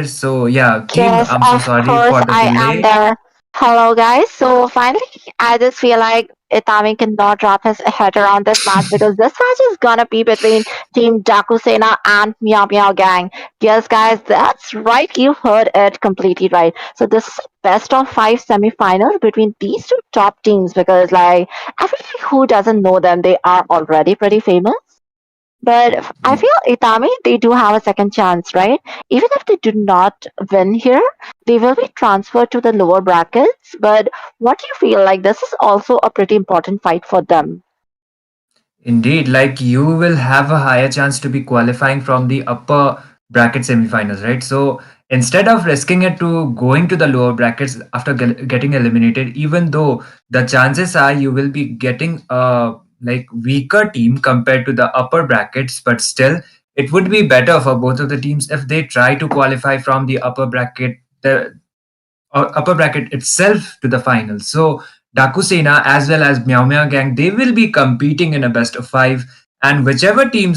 So yeah, team, Yes, I'm so of sorry course for the I am delay. there. Hello guys. So finally I just feel like Itami cannot drop his head around this match because this match is gonna be between Team Daaku Sena and MeowMeow Gang. Yes guys, that's right, you heard it completely right. So this is a best of five semi-final between these two top teams because like I feel like who doesn't know them? They are already pretty famous. But I feel Itami, they do have a second chance, right? Even if they do not win here, they will be transferred to the lower brackets. But what do you feel like this is also a pretty important fight for them? Indeed, like you will have a higher chance to be qualifying from the upper bracket semifinals, right? So instead of risking it to going to the lower brackets after getting eliminated, even though the chances are you will be getting a like weaker team compared to the upper brackets, but still it would be better for both of the teams if they try to qualify from the upper bracket itself to the finals. So Dakusena as well as MeowMeow Gang, they will be competing in a best of five. And whichever team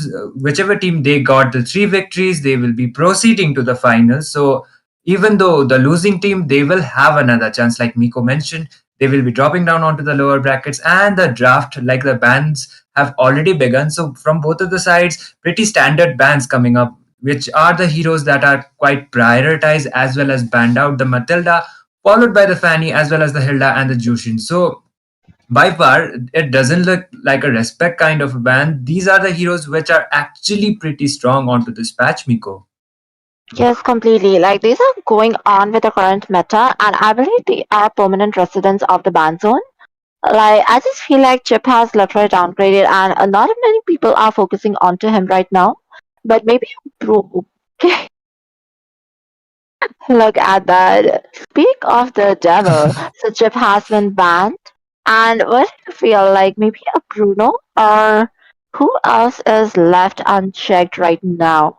they got the three victories, they will be proceeding to the finals. So even though the losing team, they will have another chance, like Miko mentioned, they will be dropping down onto the lower brackets, and the draft, like the bans, have already begun. So from both of the sides, pretty standard bans coming up, which are the heroes that are quite prioritized as well as banned out. The Matilda, followed by the Fanny as well as the Hilda and the Jushin. So by far, it doesn't look like a respect kind of a band. These are the heroes which are actually pretty strong onto this patch, Miko. Yes, completely. Like these are going on with the current meta, and I believe they are permanent residents of the ban zone. Like I just feel like Chip has literally downgraded, and a lot of many people are focusing onto him right now. But maybe bro, look at that. Speak of the devil. So Chip has been banned. And what do you feel like? Maybe a Bruno? Or who else is left unchecked right now?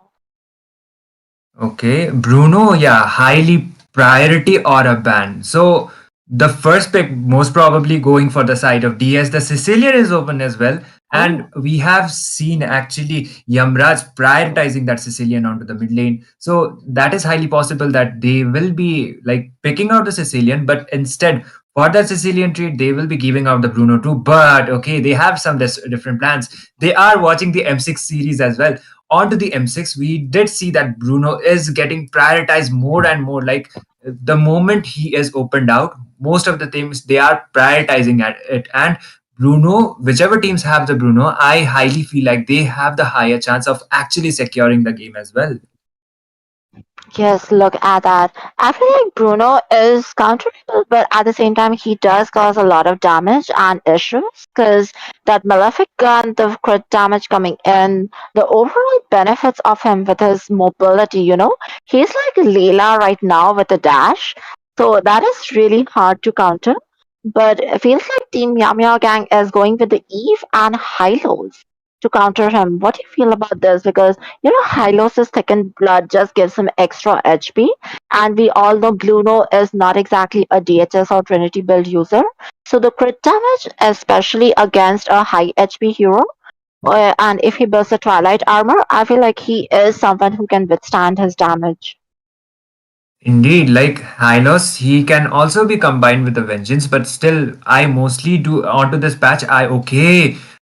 Okay, Bruno, yeah, highly priority or a ban. So the first pick most probably going for the side of DS. The Sicilian is open as well. And Oh, we have seen actually Yamraj prioritizing that Sicilian onto the mid lane. So that is highly possible that they will be like picking out the Sicilian, but instead for that Sicilian trade, they will be giving out the Bruno too. But okay, they have some different plans. They are watching the M6 series as well. Onto the M6, we did see that Bruno is getting prioritized more and more. Like the moment he is opened out, most of the teams they are prioritizing at it. And Bruno, whichever teams have the Bruno, I highly feel like they have the higher chance of actually securing the game as well. yes, look at that. I feel like Bruno is counterable, but at the same time, he does cause a lot of damage and issues because that malefic gun, the crit damage coming in, the overall benefits of him with his mobility, he's like Layla right now with the dash. So that is really hard to counter. But it feels like Team Meow Meow Gang is going with the Eve and Hylos to counter him. What do you feel about this? Because Hylos' thickened blood just gives him extra HP, and we all know Gluno is not exactly a DHS or Trinity build user. So the crit damage, especially against a high HP hero, and if he builds a Twilight armor, I feel like he is someone who can withstand his damage. Indeed, like Hylos, he can also be combined with the Vengeance, but still, I mostly do onto this patch.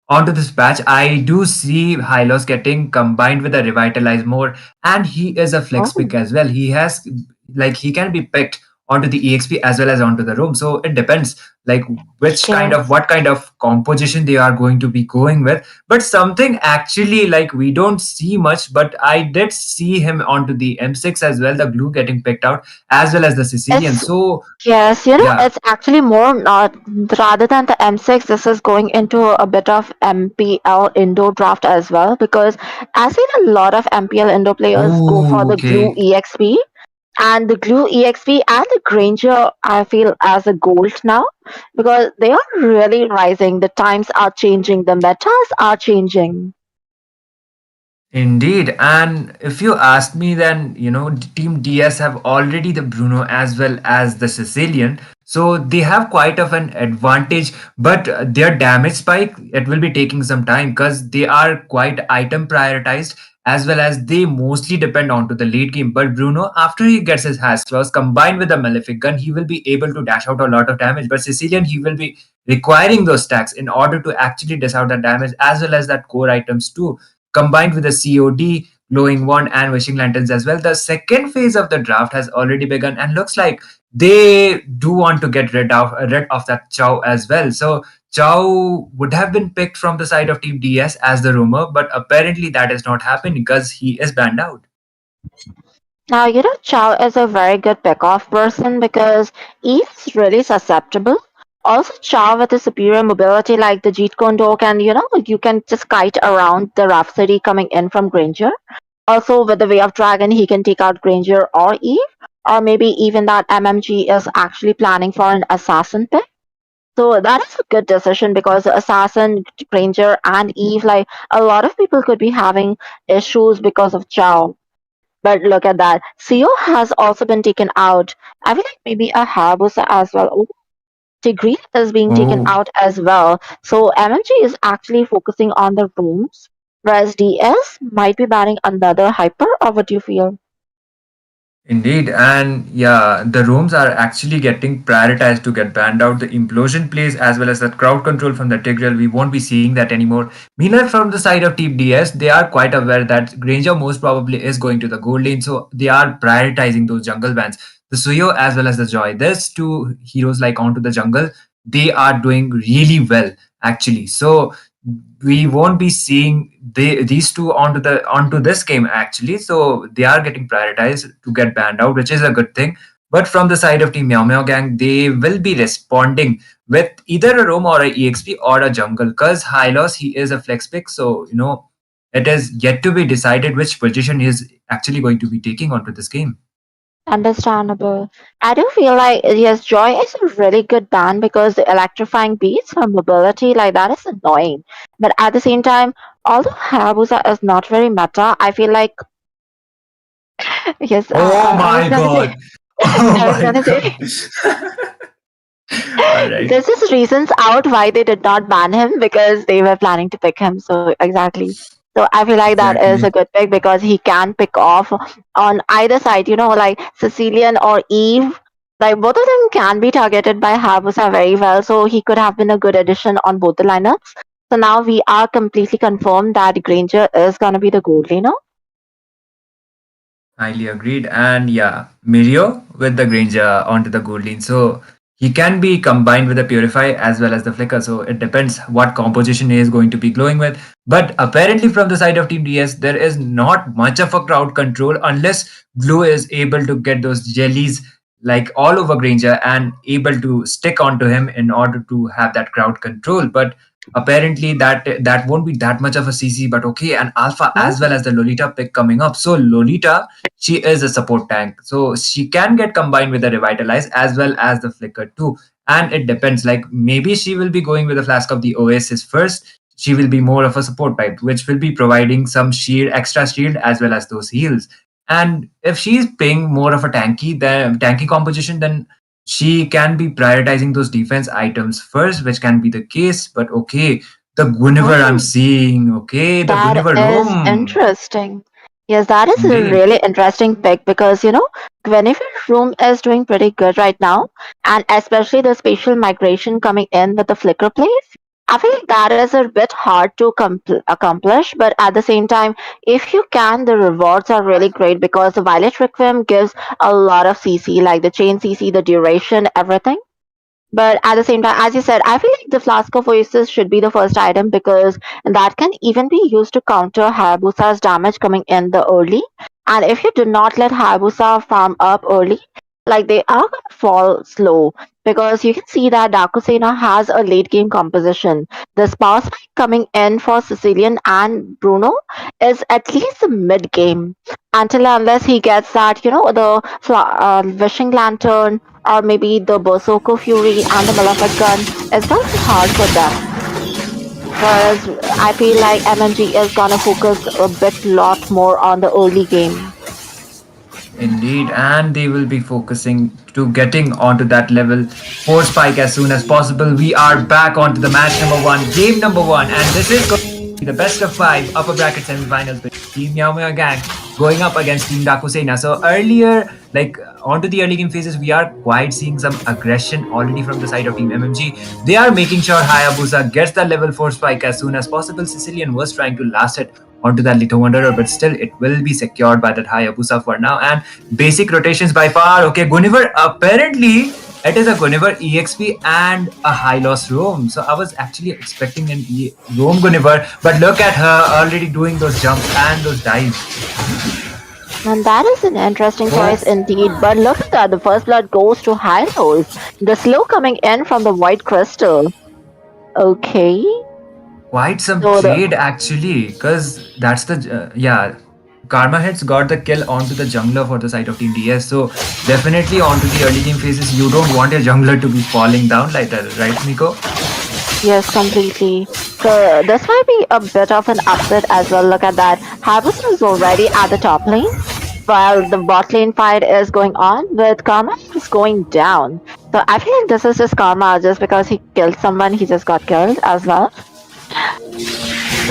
Onto this patch, I do see Hylos getting combined with a Revitalize more, and he is a flex pick Oh, as well. He has like he can be picked onto the EXP as well as onto the room. So it depends like yes. what kind of composition they are going to be going with. But something actually like we don't see much, but I did see him onto the M6 as well, the glue getting picked out, as well as the Sicilian. It's So Yes, yeah. it's actually more not rather than the M6, this is going into a bit of MPL Indo draft as well because I've seen a lot of MPL Indo players go for Oh, the Glue okay. EXP, and the Glue EXP and the Granger I feel as a gold now because they are really rising. The times are changing, the metas are changing. Indeed, and if you ask me, then Team DS have already the Bruno as well as the Sicilian, so they have quite of an advantage. But their damage spike, it will be taking some time because they are quite item prioritized, as well as they mostly depend onto the late game. But Bruno, after he gets his hash claws combined with the malefic gun, he will be able to dash out a lot of damage. But Sicilian, he will be requiring those stacks in order to actually dish out that damage, as well as that core items too, combined with the COD, glowing wand, and wishing lanterns as well. The second phase of the draft has already begun, and looks like they do want to get rid of that Chow as well. So Chow would have been picked from the side of Team DS as the rumor, but apparently that is not happening because he is banned out. Now, Chow is a very good pick-off person because Eve is really susceptible. Also, Chow with a superior mobility like the Jeet Kune can, you can just kite around the Rhapsody coming in from Granger. Also, with the Way of Dragon, he can take out Granger or Eve. Or maybe even that MMG is actually planning for an assassin pick. So that is a good decision because Assassin, Granger, and Eve, like a lot of people could be having issues because of Chow. But look at that. CO has also been taken out. I feel like maybe a Hayabusa as well. Oh, Tigreal is being taken Oh. out as well. So MMG is actually focusing on the rooms, whereas DS might be banning another hyper, or what do you feel? Indeed, and yeah, the rooms are actually getting prioritized to get banned out. The implosion plays as well as the crowd control from the Tigreal, we won't be seeing that anymore. Meanwhile, from the side of Team DS, they are quite aware that Granger most probably is going to the gold lane, so they are prioritizing those jungle bans. The Suyo as well as the Joy, there's two heroes like onto the jungle. They are doing really well actually. So we won't be seeing these two onto this game actually, so they are getting prioritized to get banned out, which is a good thing. But from the side of Team Meow Gang, they will be responding with either a roam or a exp or a jungle, because Hylos, he is a flex pick, so it is yet to be decided which position he is actually going to be taking onto this game. Understandable. I do feel like yes, Joy is a really good band because the electrifying beats her mobility like that is annoying. But at the same time, although Hayabusa is not very meta, I feel like yes, Oh I was my gonna say god. Oh I was my gonna say god. All right. this is reasons out why they did not ban him because they were planning to pick him. So exactly. So I feel like that is Exactly. a good pick because he can pick off on either side. Like Sicilian or Eve. Like both of them can be targeted by Hayabusa very well. So he could have been a good addition on both the lineups. So now we are completely confirmed that Granger is gonna be the gold laner. Highly agreed. And yeah, Mirio with the Granger onto the gold lane. So he can be combined with the Purify as well as the Flicker. So it depends what composition he is going to be glowing with. But apparently, from the side of Team DS, there is not much of a crowd control unless Blue is able to get those jellies like all over Granger and able to stick onto him in order to have that crowd control. But apparently that won't be that much of a CC. But okay, and Alpha as well as the Lolita pick coming up. So Lolita, she is a support tank, so she can get combined with the revitalize as well as the flicker too. And it depends, like maybe she will be going with the flask of the oasis first. She will be more of a support type, which will be providing some shield, extra shield, as well as those heals. And if she's playing more of a tanky composition, then she can be prioritizing those defense items first, which can be the case. But okay, the Guinevere I'm Oh. seeing, okay, the That Guinevere is room. interesting. Yes, that is a Indeed. really interesting pick because Guinevere's room is doing pretty good right now, and especially the spatial migration coming in with the flicker plays. I feel like that is a bit hard to accomplish, but at the same time, if you can, the rewards are really great because the Violet Requiem gives a lot of CC, like the chain CC, the duration, everything. But at the same time, as you said, I feel like the Flask of Oasis should be the first item because that can even be used to counter Hayabusa's damage coming in the early. And if you do not let Hayabusa farm up early, like they are gonna fall slow because you can see that Daaku Sena has a late game composition. The spouse spike coming in for Sicilian and Bruno is at least the mid game until unless he gets that wishing lantern or maybe the Berserker Fury and the Malefic gun. It's gonna be hard for them. Whereas I feel like MMG is gonna focus a bit lot more on the early game. Indeed, and they will be focusing to getting onto that level 4 spike as soon as possible. We are back onto the match number one, game number one, and this is the best of 5 upper bracket semifinals with Team MeowMeow Gang going up against Team Daaku Sena. So earlier, like onto the early game phases, we are quite seeing some aggression already from the side of Team MMG. They are making sure Hayabusa gets the level 4 spike as soon as possible. Sicilian was trying to last it onto that Little Wanderer, but still it will be secured by that Hayabusa for now. And basic rotations by far. Okay, Guniver apparently it is a Guniver EXP and a high loss roam. So I was actually expecting an roam Guniver, but look at her already doing those jumps and those dives. And that is an interesting choice indeed. But look at that, the first blood goes to Hylos. The slow coming in from the white crystal. Okay. Quite some trade actually, because that's the Karma Hits got the kill onto the jungler for the side of Team DS. So definitely onto the early game phases, you don't want your jungler to be falling down like that, right, Miko? Yes, completely. So this might be a bit of an upset as well. Look at that. Hayabusa is already at the top lane, while the bot lane fight is going on with Karma is going down. So I feel like this is just Karma, just because he killed someone, he just got killed as well.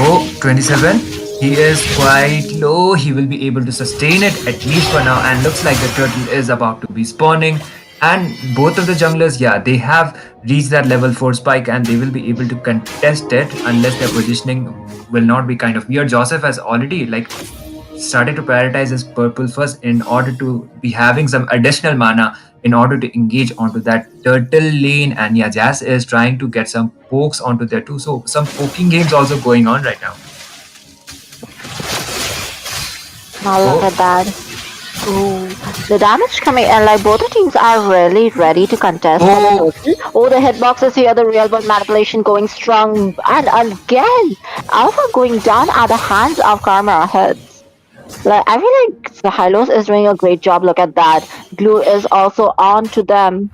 Oh, 27. He is quite low. He will be able to sustain it at least for now. And looks like the turtle is about to be spawning. And both of the junglers, yeah, they have reached that level 4 spike and they will be able to contest it unless their positioning will not be kind of weird. Joseph has already started to prioritize his purple first in order to be having some additional mana in order to engage onto that turtle lane. And yeah, Jazz is trying to get some pokes onto there too. So some poking games also going on right now. Now look at that. Ooh, the damage coming in, like both the teams are really ready to contest. Oh, the hitboxes here, the real world manipulation going strong. And again, Alpha going down at the hands of Karma Hits. Like, I feel like the Hylos is doing a great job. Look at that. Glue is also on to them.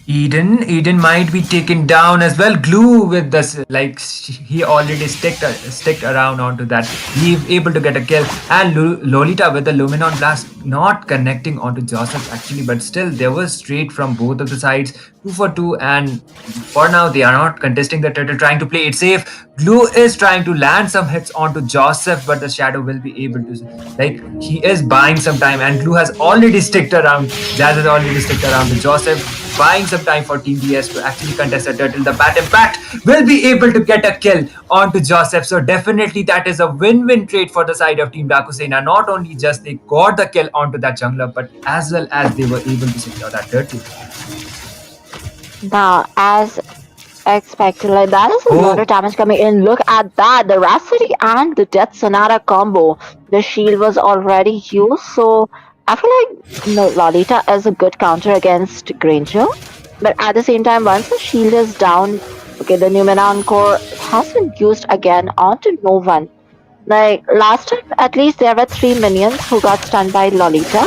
Eden might be taken down as well. Glue with this, like he already sticked around onto that. He able to get a kill. And Lolita with the Luminon Blast not connecting onto Joseph actually, but still there was straight from both of the sides, 2 for 2. And for now they are not contesting the turtle, trying to play it safe. Glue is trying to land some hits onto Joseph, but the Shadow will be able to, he is buying some time, and Glue has already sticked around. Jazz has already sticked around to Joseph, buying some time for Team DS to actually contest the turtle. The Bat Impact will be able to get a kill onto Joseph. So definitely that is a win-win trade for the side of Team Daaku Sena. Not only just they got the kill onto that jungler, but as well as they were able to secure that turtle. Now, as expected, like that is a lot of damage coming in. Look at that, the Rhapsody and the Death Sonata combo. The shield was already used, so I feel like Lolita is a good counter against Granger. But at the same time, once the shield is down, okay, the MeowMeow has been used again onto no one. Like last time, at least there were 3 minions who got stunned by Lolita.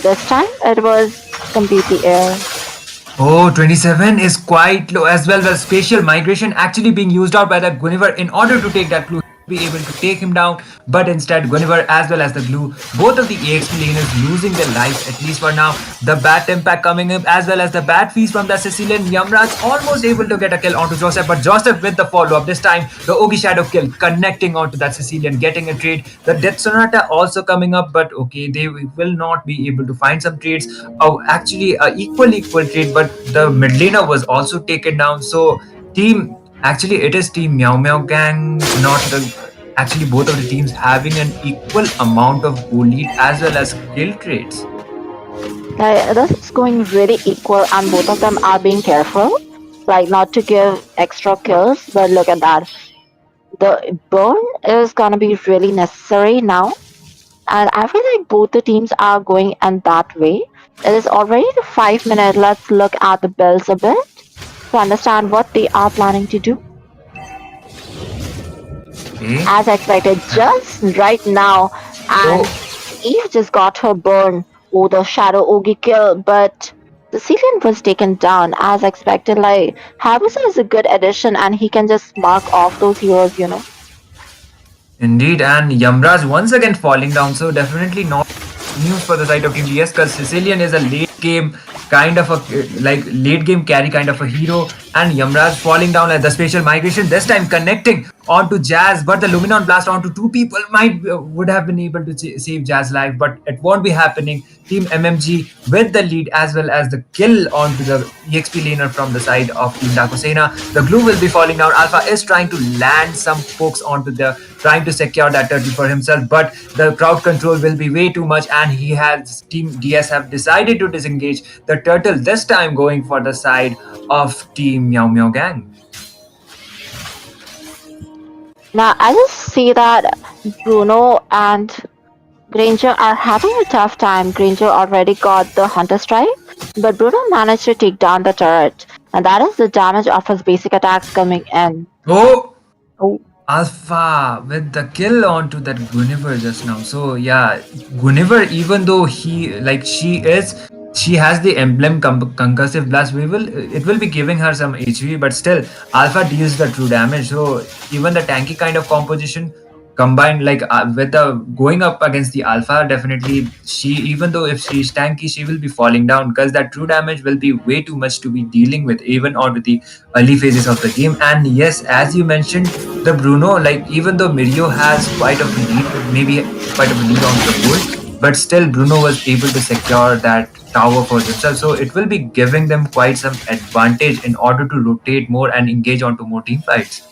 This time, it was completely air. Oh, 27 is quite low as well. As spatial migration actually being used out by that Guniver in order to take that clue, be able to take him down, but instead Guniver as well as the Glue, both of the EXP laners losing their lives at least for now. The Bat Impact coming up as well as the Bat Feast from the Sicilian. Yamraj almost able to get a kill onto Joseph, but Joseph with the follow-up. This time the Ogi Shadow kill connecting onto that Sicilian, getting a trade. The Death Sonata also coming up, but okay, they will not be able to find some trades. Oh, actually equal trade, but the mid laner was also taken down. So Actually, it is Team MeowMeow Gang, not actually both of the teams having an equal amount of goal lead as well as kill trades. This is going really equal, and both of them are being careful, like not to give extra kills. But look at that, the burn is gonna be really necessary now, and I feel like both the teams are going in that way. It is already the 5 minute. Let's look at the builds a bit to understand what they are planning to do. Okay. As expected, just right now, and Eve just got her burn. Oh, the Shadow Ogi kill, but the Sicilian was taken down as expected. Like, Hayabusa is a good addition, and he can just mark off those heroes, Indeed, and Yamraj once again falling down, so definitely not news for the side of Team DS, because Sicilian is a late game carry kind of a hero. and Yamraj falling down at the spatial migration, this time connecting onto Jazz, but the Luminon blast onto two people might would have been able to save Jazz life, but it won't be happening. Team MMG with the lead as well as the kill onto the EXP laner from the side of Team Daaku Sena. The glue will be falling down. Alpha is trying to land some pokes onto the, trying to secure that turtle for himself, but the crowd control will be way too much, and he has Team DS have decided to disengage the turtle, this time going for the side of Team MeowMeow gang. Now, I just see that Bruno and Granger are having a tough time. Granger already got the Hunter Strike, but Bruno managed to take down the turret, and that is the damage of his basic attacks coming in. Oh, Oh, Alpha with the kill onto that Guinevere just now. So yeah, Guinevere, even though she has the emblem concussive blast. It will be giving her some HP, but still Alpha deals the true damage. So even the tanky kind of composition combined, like with the going up against the Alpha, definitely she, even though if she's tanky, she will be falling down because that true damage will be way too much to be dealing with even onto the early phases of the game. And yes, as you mentioned, the Bruno, like even though Mirio has quite a lead, maybe quite a lead on the board, but still Bruno was able to secure that tower for themselves. So it will be giving them quite some advantage in order to rotate more and engage onto more team fights.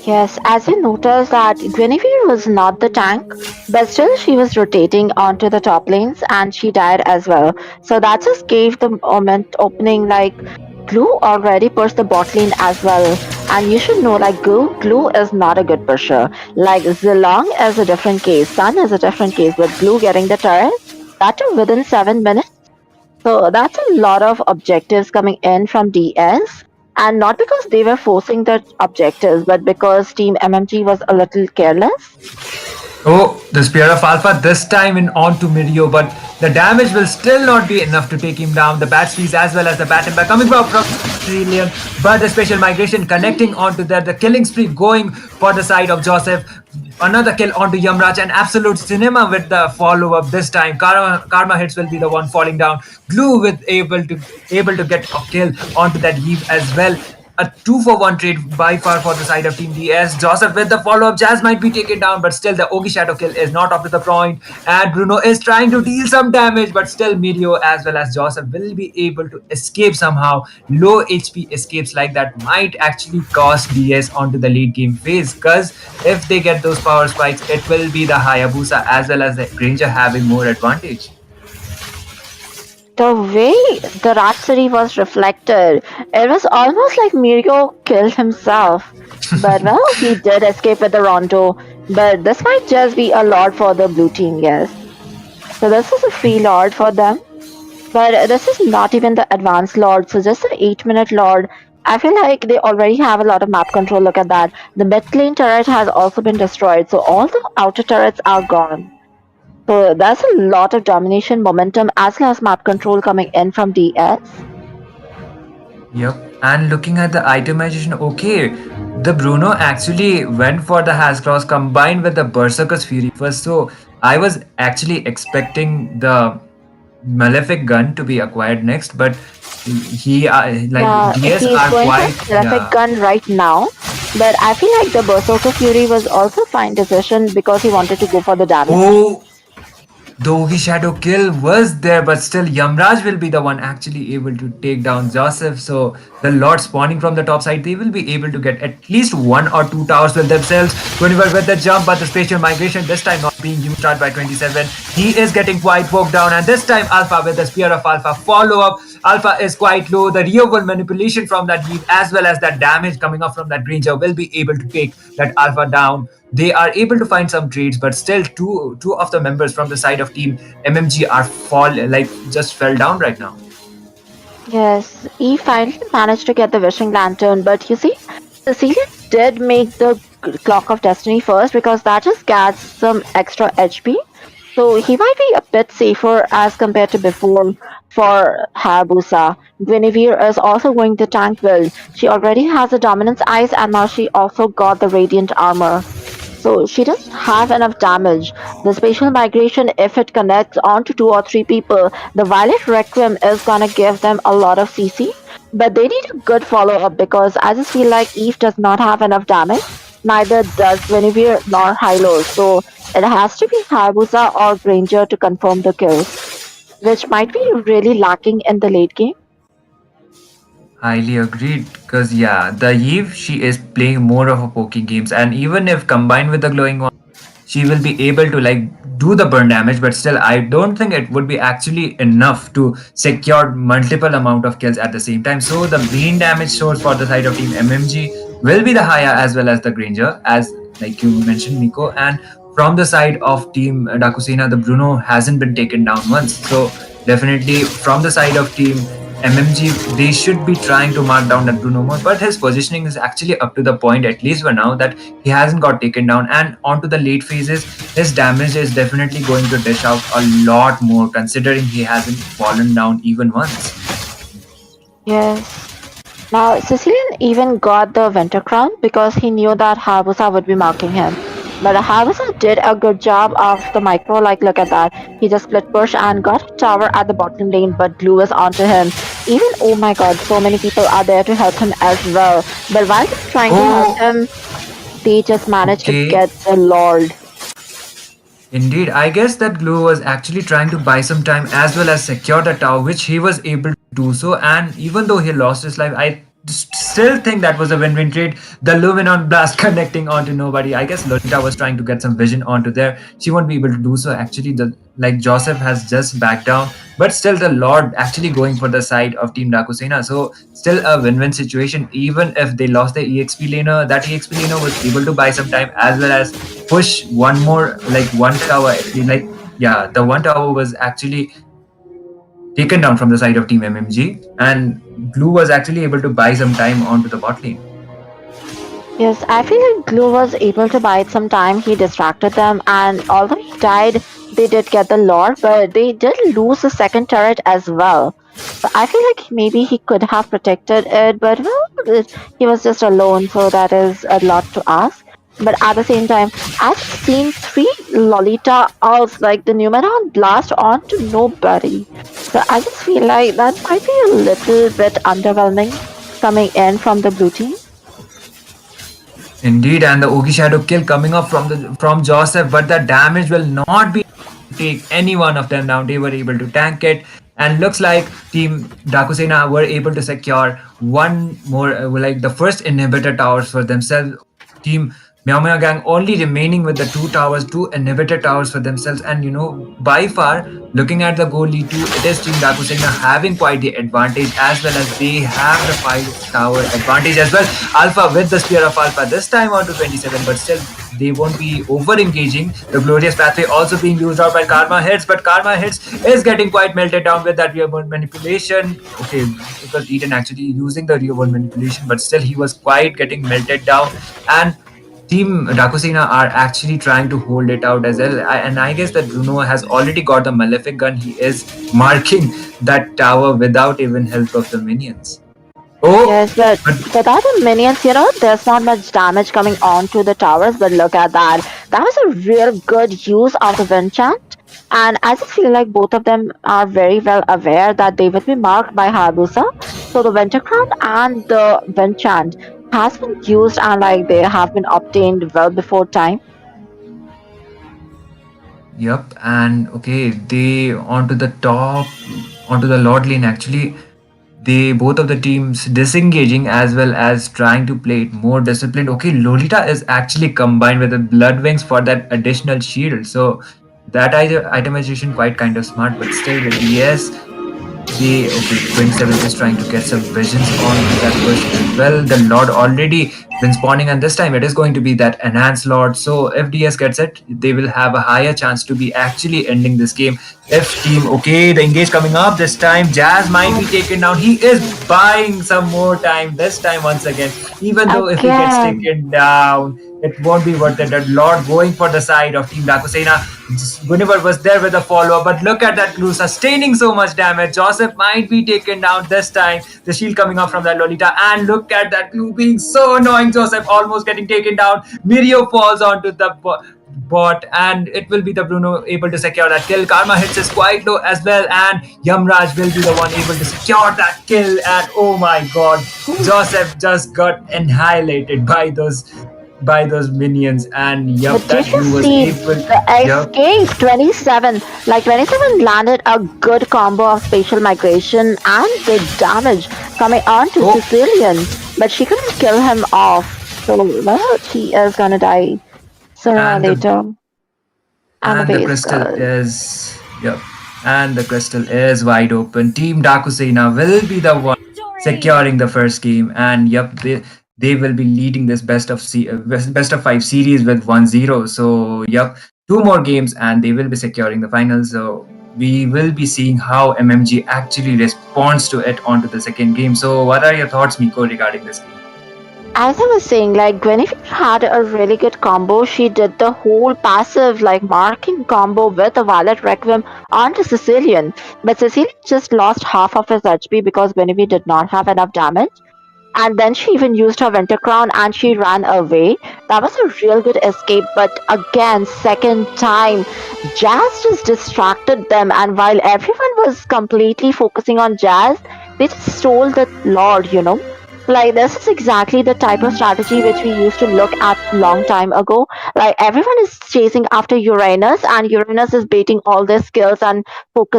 yes, as you noticed that Guinevere was not the tank, but still she was rotating onto the top lanes and she died as well. So that just gave the moment opening, like Glue already pushed the bot lane as well. And you should know, like Glue is not a good pusher. Like Zilong is a different case, Sun is a different case, but Glue getting the turret, that too within 7 minutes. So that's a lot of objectives coming in from DS. And not because they were forcing the objectives, but because Team MMG was a little careless. Oh, the Spear of Alpha this time in onto Mirio, but the damage will still not be enough to take him down. The bat trees as well as the bat impact coming from Australian, but the special migration connecting onto that. The killing spree going for the side of Joseph. Another kill onto Yamraj and absolute cinema with the follow up this time. Karma hits will be the one falling down. Glue with able to get a kill onto that heap as well. A 2-for-1 trade by far for the side of Team DS. Joseph with the follow-up. Jazz might be taken down, but still the Ogi Shadow kill is not up to the point. And Bruno is trying to deal some damage, but still Mirio as well as Joseph will be able to escape somehow. Low HP escapes like that might actually cost DS onto the late game phase, because if they get those power spikes, it will be the Hayabusa as well as the Granger having more advantage. The way the Rhapsody was reflected, it was almost like Mirio killed himself. But well, he did escape with the Rondo. But this might just be a Lord for the blue team, yes. So this is a free Lord for them. But this is not even the advanced Lord, so just an 8-minute Lord. I feel like they already have a lot of map control. Look at that. The mid lane turret has also been destroyed, so all the outer turrets are gone. So there's a lot of domination momentum as well as map control coming in from DS. Yep. And looking at the itemization, okay, the Bruno actually went for the Has Cross combined with the Berserker's Fury first. So I was actually expecting the Malefic gun to be acquired next, but he like DS He's are going quite for Malefic gun right now. But I feel like the Berserker Fury was also a fine decision because he wanted to go for the damage. Oh, the Ogi Shadow kill was there, but still Yamraj will be the one actually able to take down Joseph. So the Lord spawning from the top side, they will be able to get at least 1 or 2 towers with themselves. Whenever with the jump, but the spatial migration this time not being given start by 27. He is getting quite poked down, and this time Alpha with the Spear of Alpha follow up. Alpha is quite low. The real manipulation from that heat as well as that damage coming up from that Granger will be able to take that Alpha down. They are able to find some trades, but still two of the members from the side of Team MMG are just fell down right now. Yes, he finally managed to get the Wishing Lantern, but you see, Cecilia did make the Clock of Destiny first because that just gets some extra HP. So he might be a bit safer as compared to before for Hayabusa. Guinevere is also going the tank build. She already has the Dominance Eyes and now she also got the Radiant Armor. So she doesn't have enough damage. The spatial migration, if it connects onto 2 or 3 people, the Violet Requiem is gonna give them a lot of CC. But they need a good follow up because I just feel like Eve does not have enough damage. Neither does Guinevere nor Hylo. So it has to be Hayabusa or Granger to confirm the kills, which might be really lacking in the late game. Highly agreed. Because yeah, the Eve she is playing more of a poking games, and even if combined with the glowing one, she will be able to like do the burn damage. But still, I don't think it would be actually enough to secure multiple amount of kills at the same time. So the main damage source for the side of team MMG will be the Haya as well as the Granger, as like you mentioned, Nico. And from the side of team Dakusena, the Bruno hasn't been taken down once. So definitely from the side of team MMG, they should be trying to mark down that Bruno Mars, but his positioning is actually up to the point, at least for now, that he hasn't got taken down. And onto the late phases, his damage is definitely going to dish out a lot more, considering he hasn't fallen down even once. Yes. Now, Sicilian even got the Winter Crown because he knew that Hayabusa would be marking him. But Hayabusa did a good job of the micro, like look at that. He just split push and got a tower at the bottom lane, but Blue was onto him. Even, oh my god, so many people are there to help him as well. But while they're trying to help Oh, him, they just managed to okay. get the Lord. Indeed, I guess that Glue was actually trying to buy some time as well as secure the tower, which he was able to do so. And even though he lost his life, I still think that was a win-win trade. The Luminon blast connecting onto nobody. I guess Lolita was trying to get some vision onto there. She won't be able to do so. Actually, the like Joseph has just backed down, but still the Lord actually going for the side of Team Dakusena. So still a win-win situation. Even if they lost the EXP laner, that EXP laner was able to buy some time as well as push one more like one tower. Like yeah, the one tower was actually taken down from the side of Team MMG, and Blue was actually able to buy some time onto the bot lane. Yes, I feel like Glue was able to buy it some time. He distracted them, and although he died, they did get the lore, but they did lose the second turret as well. So I feel like maybe he could have protected it, but well, he was just alone, so that is a lot to ask. But at the same time, I've seen three Lolita ults like the Numeron blast onto nobody. So I just feel like that might be a little bit underwhelming coming in from the blue team. Indeed, and the Ogi Shadow kill coming up from Joseph, but the damage will not be take any one of them down. They were able to tank it, and looks like Team Dakusena were able to secure one more, like the first inhibitor towers for themselves. Team MeowMeow Gang only remaining with the two towers, two inhibitor towers for themselves, and by far looking at the goal lead two, it is Team Dakusena having quite the advantage as well as they have the five tower advantage as well. Alpha with the Spear of Alpha this time on to 27, but still they won't be over engaging. The glorious pathway also being used out by Karma Hits, but Karma Hits is getting quite melted down with that real world manipulation. Okay, it was Eden actually using the real world manipulation, but still he was quite getting melted down. And Team Dakusina are actually trying to hold it out as well. And I guess that Bruno has already got the Malefic gun. He is marking that tower without even help of the minions. Oh, Yes, but but without the minions, there's not much damage coming on to the towers, but look at that. That was a real good use of the wind chant. And I just feel like both of them are very well aware that they will be marked by Hayabusa. So the Winter Crown and the wind chant has been used and like they have been obtained well before time. yep, and okay, they onto the top, onto the Lord lane actually. They both of the teams disengaging as well as trying to play it more disciplined. Okay, Lolita is actually combined with the Blood Wings for that additional shield. So that itemization quite kind of smart, but still with DS the okay 27 is trying to get some visions on that push as well. The Lord already been spawning, and this time it is going to be that enhanced Lord. So if DS gets it, they will have a higher chance to be actually ending this game. If team okay, the engage coming up this time, Jazz might be taken down. He is buying some more time this time once again. Even though if he gets Again. taken down, it won't be worth it. The Lord going for the side of Team Dakusena. Guinevere was there with a follow-up, but look at that Glue sustaining so much damage. Joseph might be taken down this time. The shield coming up from that Lolita, and look at that Glue being so annoying. Joseph almost getting taken down. Mirio falls onto the bot, and it will be the Bruno able to secure that kill. Karma hits is quite low as well, and Yamraj will be the one able to secure that kill. And oh my god, Joseph just got annihilated by those minions. And But yup, did that you blue was see able. the Yup. escape 27? Like 27 landed a good combo of spatial migration and big damage coming on to Oh, Sicilian, but she couldn't kill him off. So, well, he is gonna die sooner or and the later. And the and the base crystal girl. is yep, and the crystal is wide open. Team Dakusena will be the one securing the first game, and yep, they will be leading this best of 5 series with 1-0. So yep, two more games and they will be securing the finals. So we will be seeing how MMG actually responds to it onto the second game. So what are your thoughts, Miko, regarding this game? As I was saying, like Guinevere had a really good combo. She did the whole passive like marking combo with a Violet Requiem onto Sicilian. But Sicilian just lost half of his HP because Guinevere did not have enough damage. And then she even used her Winter Crown and she ran away. That was a real good escape. But again, second time, Jazz just distracted them. And while everyone was completely focusing on Jazz, they just stole the Lord. Like this is exactly the type of strategy which we used to look at long time ago. Like everyone is chasing after Uranus, and Uranus is baiting all their skills and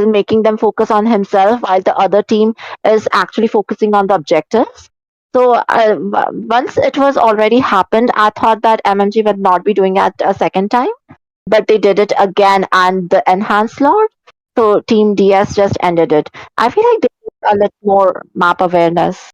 making them focus on himself, while the other team is actually focusing on the objectives. So once it was already happened, I thought that MMG would not be doing it a second time, but they did it again, and the enhanced Lord. So Team DS just ended it. I feel like they need a little more map awareness.